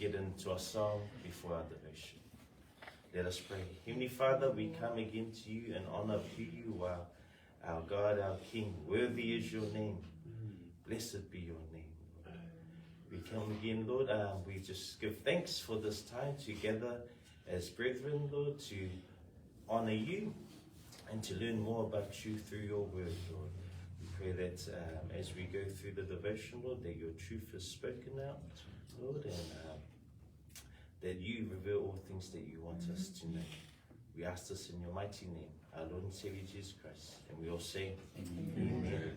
get into our song before our devotion. Let us pray. Heavenly Father, we come again to you in honor of who you are, our God, our King. Worthy is your name. Blessed be your name. We come again, Lord. We just give thanks for this time together as brethren, Lord, to honor you and to learn more about you through your word, Lord. We pray that as we go through the devotion, Lord, that your truth is spoken out, Lord, and that you reveal all things that you want us to know. We ask this in your mighty name, our Lord and Savior Jesus Christ. And we all say, Amen.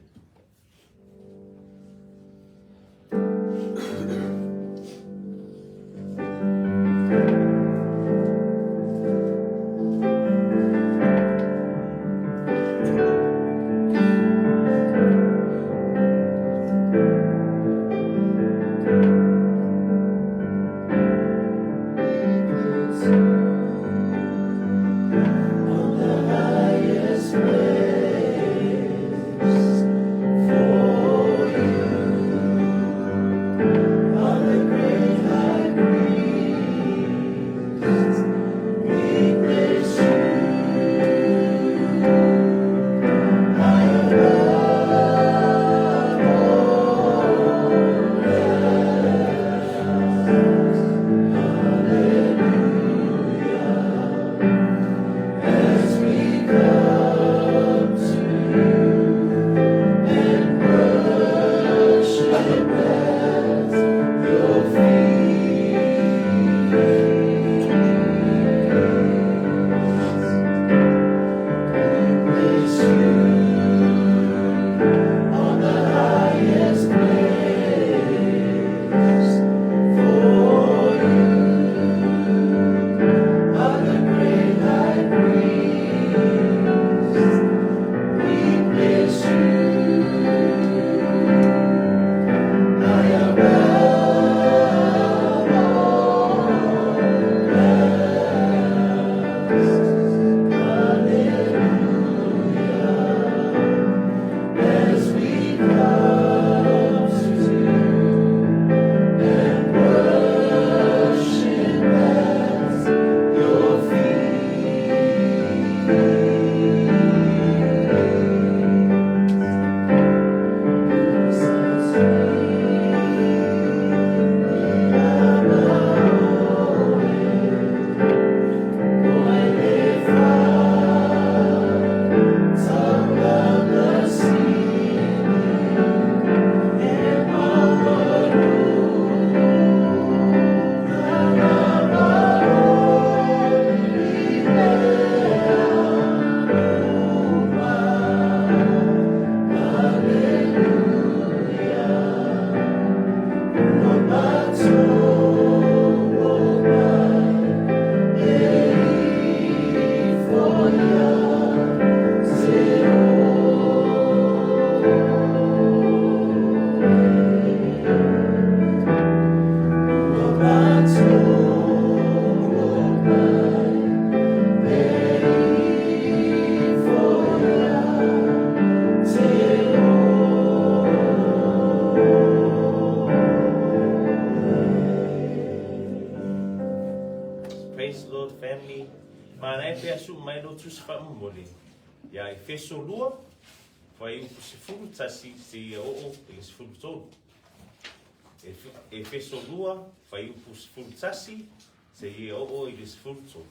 Ya Efeso lua, fai se fulu tasi se o se fulu tolu. Efeso lua, fai se fulu tasi se o se fulu tolu.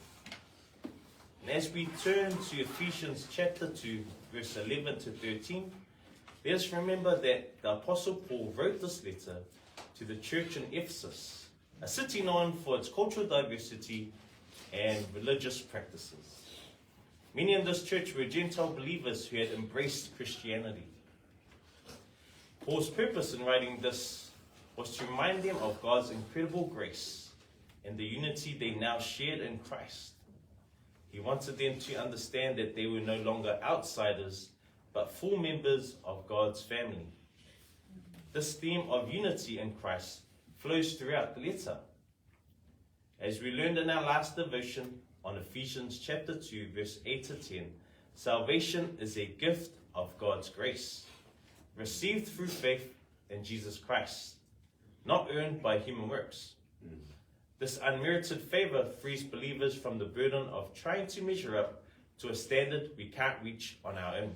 And as we turn to Ephesians chapter 2, verse 11 to 13, let us remember that the Apostle Paul wrote this letter to the church in Ephesus, a city known for its cultural diversity and religious practices. Many in this church were Gentile believers who had embraced Christianity. Paul's purpose in writing this was to remind them of God's incredible grace and the unity they now shared in Christ. He wanted them to understand that they were no longer outsiders, but full members of God's family. This theme of unity in Christ flows throughout the letter. As we learned in our last devotion on Ephesians chapter 2, verse 8 to 10, salvation is a gift of God's grace, received through faith in Jesus Christ, not earned by human works. This unmerited favor frees believers from the burden of trying to measure up to a standard we can't reach on our own.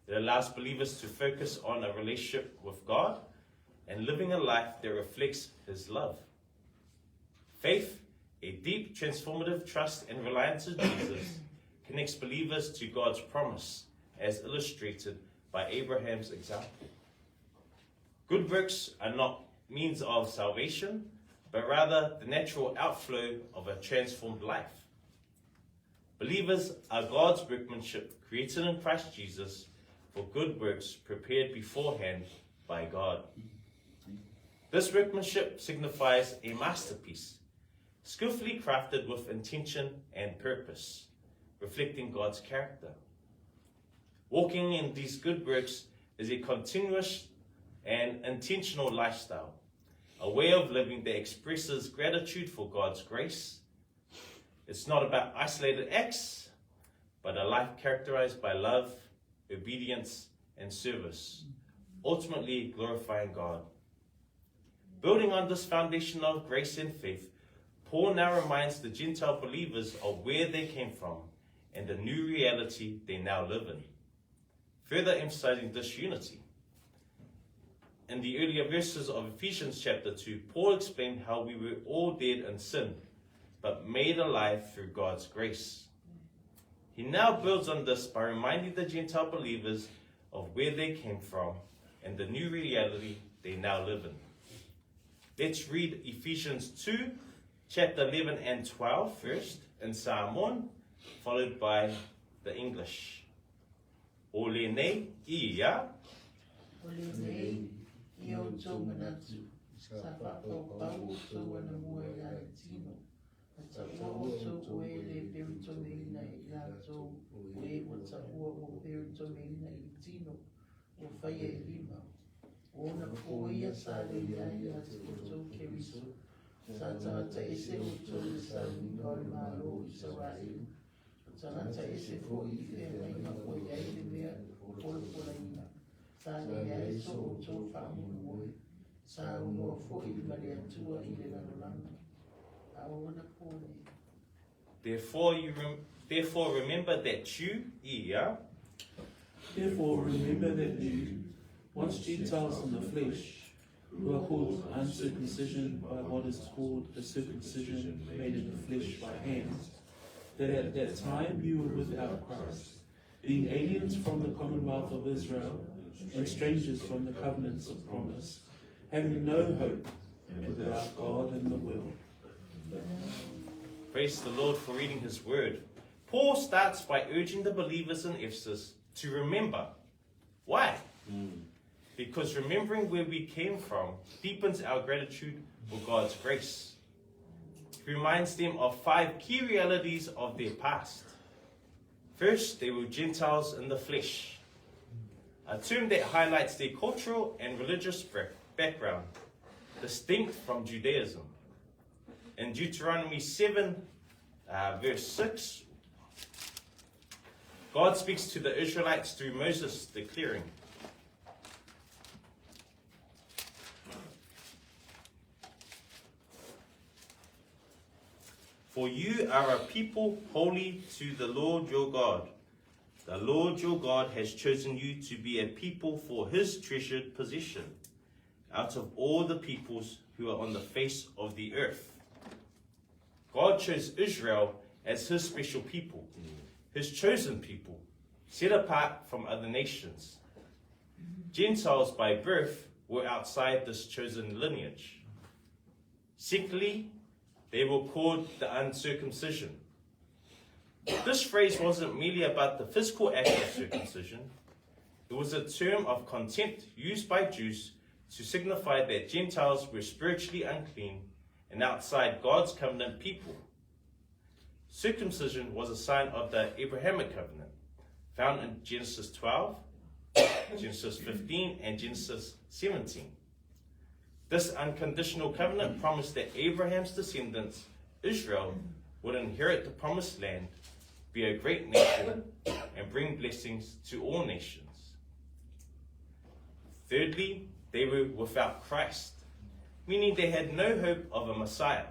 It allows believers to focus on a relationship with God and living a life that reflects His love. Faith, a deep, transformative trust and reliance in Jesus, connects believers to God's promise, as illustrated by Abraham's example. Good works are not means of salvation, but rather the natural outflow of a transformed life. Believers are God's workmanship, created in Christ Jesus for good works prepared beforehand by God. This workmanship signifies a masterpiece, skillfully crafted with intention and purpose, reflecting God's character. Walking in these good works is a continuous and intentional lifestyle, a way of living that expresses gratitude for God's grace. It's not about isolated acts, but a life characterized by love, obedience, and service, ultimately glorifying God. Building on this foundation of grace and faith, Paul now reminds the Gentile believers of where they came from and the new reality they now live in, further emphasizing this unity. In the earlier verses of Ephesians chapter 2, Paul explained how we were all dead in sin, but made alive through God's grace. He now builds on this by reminding the Gentile believers of where they came from and the new reality they now live in. Let's read Ephesians 2, chapter 11 and 12 first in Samoan, followed by the English. Ole nei ia. Ole nei ia o tau manatu, sa whakau pau tau ana mua ia e tino. A tau o tau e le perito meina i la tau, o e o tau o perito meina i tino, o whai e lima. O na poia sa le ia te o tau keriso, sa tangata ese o tau sa ngoi malo i sa rai. Tangata ese fo i whea meina o ia i le mea o polo pola ina. Sa le ia e so o tau whaamunu moe, sa unua fo i mare atua i le lalolanga. A o na pole. Therefore remember that you, ia. Therefore remember that you, once Gentiles in the flesh, who are called uncircumcision by what is called the circumcision made in the flesh by hands, that at that time you were without Christ, being aliens from the commonwealth of Israel, and strangers from the covenants of promise, having no hope, and without God in the world. Praise the Lord for reading His word. Paul starts by urging the believers in Ephesus to remember. Why? Because remembering where we came from deepens our gratitude for God's grace. He reminds them of 5 key realities of their past. First, they were Gentiles in the flesh, a term that highlights their cultural and religious background, distinct from Judaism. In Deuteronomy 7, verse 6, God speaks to the Israelites through Moses, declaring, "For you are a people holy to the Lord your God. The Lord your God has chosen you to be a people for His treasured possession out of all the peoples who are on the face of the earth." God chose Israel as His special people, His chosen people, set apart from other nations. Gentiles by birth were outside this chosen lineage. Secondly, they were called the uncircumcision. This phrase wasn't merely about the physical act of circumcision. It was a term of contempt used by Jews to signify that Gentiles were spiritually unclean and outside God's covenant people. Circumcision was a sign of the Abrahamic covenant, found in Genesis 12, Genesis 15, and Genesis 17. This unconditional covenant promised that Abraham's descendants, Israel, would inherit the promised land, be a great nation, and bring blessings to all nations. Thirdly, they were without Christ, meaning they had no hope of a Messiah.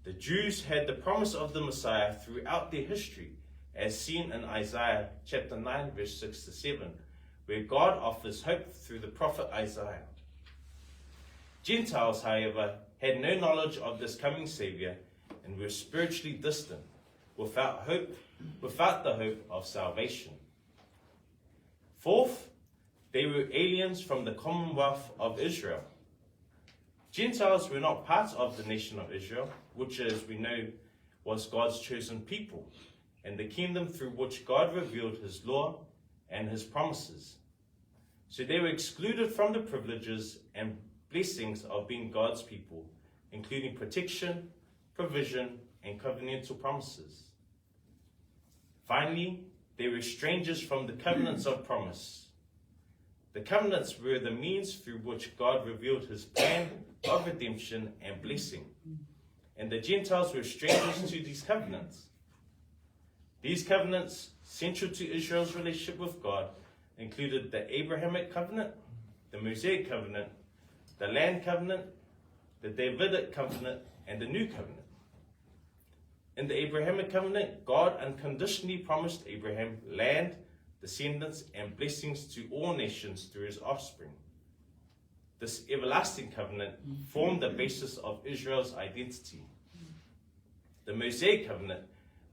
The Jews had the promise of the Messiah throughout their history, as seen in Isaiah chapter 9, verse 6 to 7, where God offers hope through the prophet Isaiah. Gentiles, however, had no knowledge of this coming Savior and were spiritually distant, without the hope of salvation. Fourth, they were aliens from the commonwealth of Israel. Gentiles were not part of the nation of Israel, which, as we know, was God's chosen people, and the kingdom through which God revealed his law and his promises. So they were excluded from the privileges and blessings of being God's people, including protection, provision, and covenantal promises. Finally, they were strangers from the covenants of promise. The covenants were the means through which God revealed his plan of redemption and blessing, and the Gentiles were strangers to these covenants. These covenants, central to Israel's relationship with God, included the Abrahamic covenant, the Mosaic covenant, the land covenant, the Davidic covenant, and the new covenant. In the Abrahamic covenant, God unconditionally promised Abraham land, descendants, and blessings to all nations through his offspring. This everlasting covenant formed the basis of Israel's identity. The Mosaic covenant,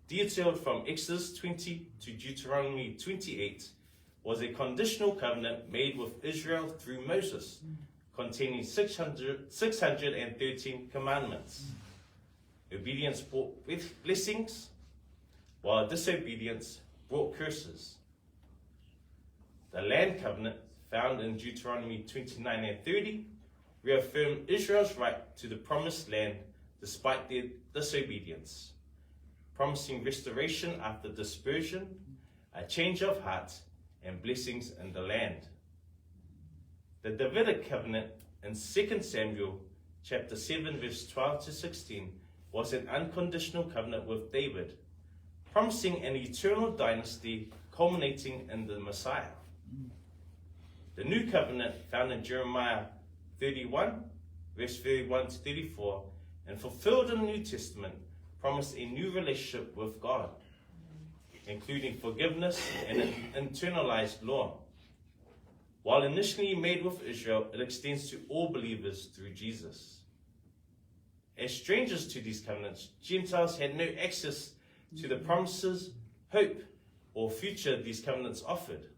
detailed from Exodus 20 to Deuteronomy 28, was a conditional covenant made with Israel through Moses, containing 613 commandments. Obedience brought blessings, while disobedience brought curses. The land covenant, found in Deuteronomy 29 and 30, reaffirmed Israel's right to the promised land despite their disobedience, promising restoration after dispersion, a change of heart, and blessings in the land. The Davidic covenant in 2 Samuel chapter 7, verse 12 to 16, was an unconditional covenant with David, promising an eternal dynasty culminating in the Messiah. The new covenant, found in Jeremiah 31, verse 31 to 34, and fulfilled in the New Testament, promised a new relationship with God, including forgiveness and an internalized law. While initially made with Israel, it extends to all believers through Jesus. As strangers to these covenants, Gentiles had no access to the promises, hope, or future these covenants offered.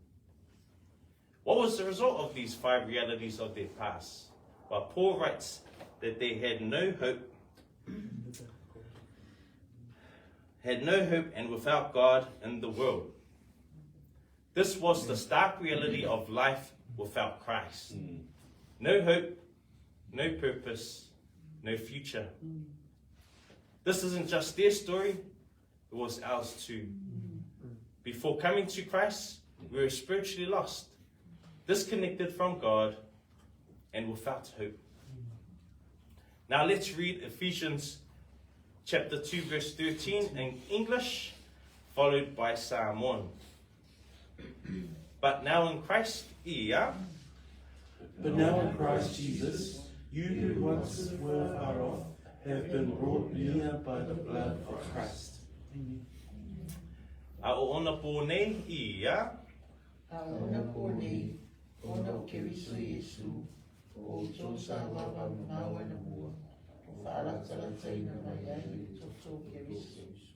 What was the result of these five realities of their past? Well, Paul writes that they had no hope and without God in the world. This was the stark reality of life without Christ. No hope, no purpose, no future. This isn't just their story, it was ours too. Before coming to Christ, we were spiritually lost, disconnected from God, and without hope. Now let's read Ephesians chapter 2, verse 13 in English, followed by Samoan. But now in Christ, But now in Christ Jesus, you who once were far off have been brought near by the blood of Christ. A o ona po nei ia. A ona po nei, ona o Keriso Yesu, o tō sa wawa mawa na mua, o whaaratara taina mai ai tō Keriso Yesu.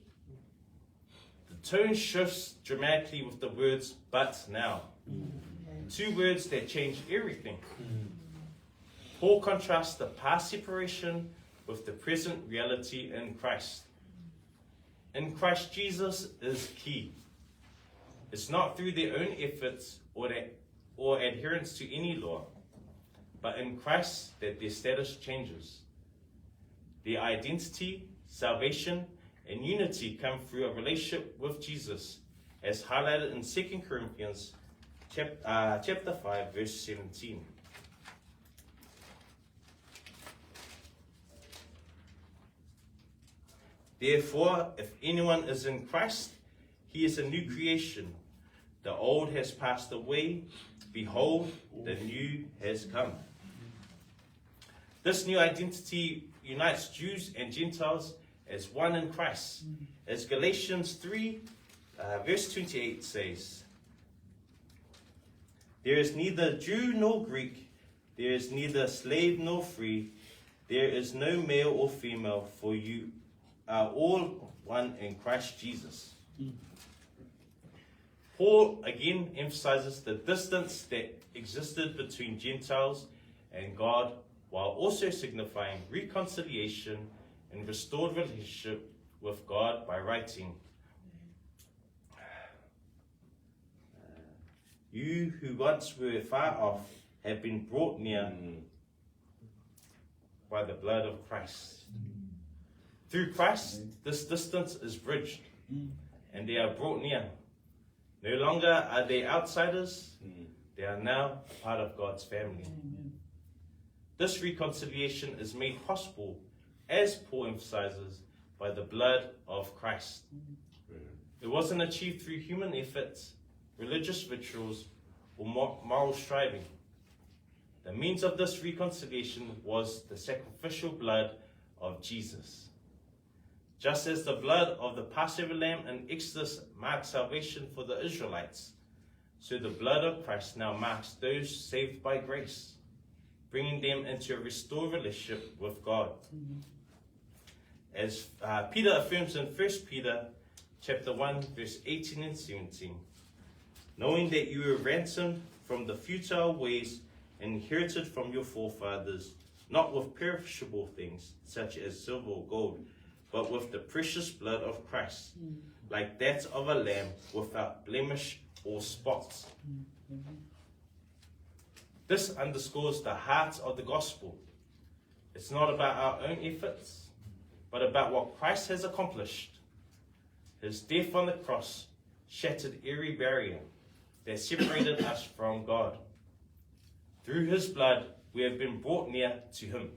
The tone shifts dramatically with the words, but now. Two words that change everything. Paul contrasts the past separation with the present reality in Christ. In Christ Jesus is key. It's not through their own efforts or adherence to any law, but in Christ that their status changes. Their identity, salvation, and unity come through a relationship with Jesus, as highlighted in 2 Corinthians chapter 5, verse 17. Therefore, if anyone is in Christ, he is a new creation. The old has passed away. Behold, the new has come. This new identity unites Jews and Gentiles as one in Christ. As Galatians 3, verse 28 says, there is neither Jew nor Greek, there is neither slave nor free, there is no male or female, for you are all one in Christ Jesus. Paul again emphasizes the distance that existed between Gentiles and God, while also signifying reconciliation and restored relationship with God by writing, you who once were far off have been brought near by the blood of Christ. Through Christ, this distance is bridged and they are brought near. No longer are they outsiders, they are now a part of God's family. This reconciliation is made possible, as Paul emphasizes, by the blood of Christ. It wasn't achieved through human efforts, religious rituals, or moral striving. The means of this reconciliation was the sacrificial blood of Jesus. Just as the blood of the Passover lamb in Exodus marked salvation for the Israelites, so the blood of Christ now marks those saved by grace, bringing them into a restored relationship with God. As Peter affirms in 1 Peter chapter 1, verse 18 and 17, knowing that you were ransomed from the futile ways inherited from your forefathers, not with perishable things such as silver or gold, but with the precious blood of Christ, like that of a lamb without blemish or spots. This underscores the heart of the gospel. It's not about our own efforts, but about what Christ has accomplished. His death on the cross shattered every barrier that separated us from God. Through his blood, we have been brought near to him.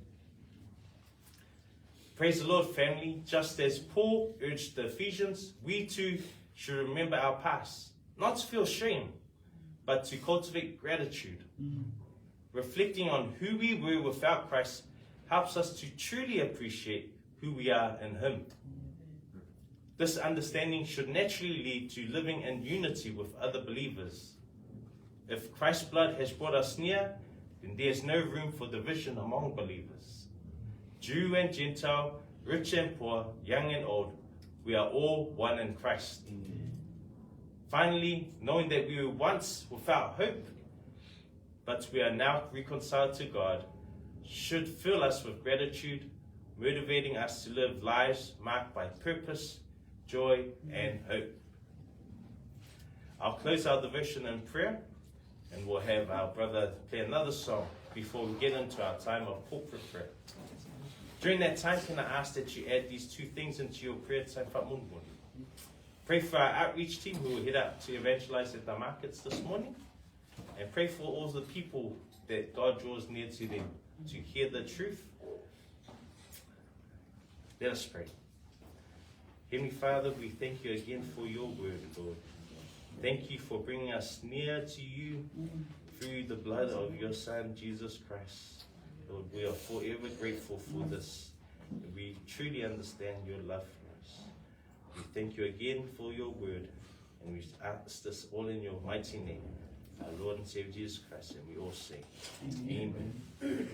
Praise the Lord, family. Just as Paul urged the Ephesians, we too should remember our past, not to feel shame, but to cultivate gratitude. Reflecting on who we were without Christ helps us to truly appreciate who we are in him. This understanding should naturally lead to living in unity with other believers. If Christ's blood has brought us near, then there is no room for division among believers. Jew and Gentile, rich and poor, young and old, we are all one in Christ. Finally, knowing that we were once without hope, but we are now reconciled to God, should fill us with gratitude, motivating us to live lives marked by purpose, joy, and hope. I'll close our devotion in prayer, and we'll have our brother play another song before we get into our time of corporate prayer. During that time, can I ask that you add these two things into your prayer time? Pray for our outreach team who will head out to evangelize at the markets this morning. And pray for all the people that God draws near to them to hear the truth. Let us pray. Heavenly Father, we thank you again for your word, Lord. Thank you for bringing us near to you through the blood of your Son, Jesus Christ. Lord, we are forever grateful for this. We truly understand your love for us. We thank you again for your word, and we ask this all in your mighty name, our Lord and Savior Jesus Christ, and we all say, Amen.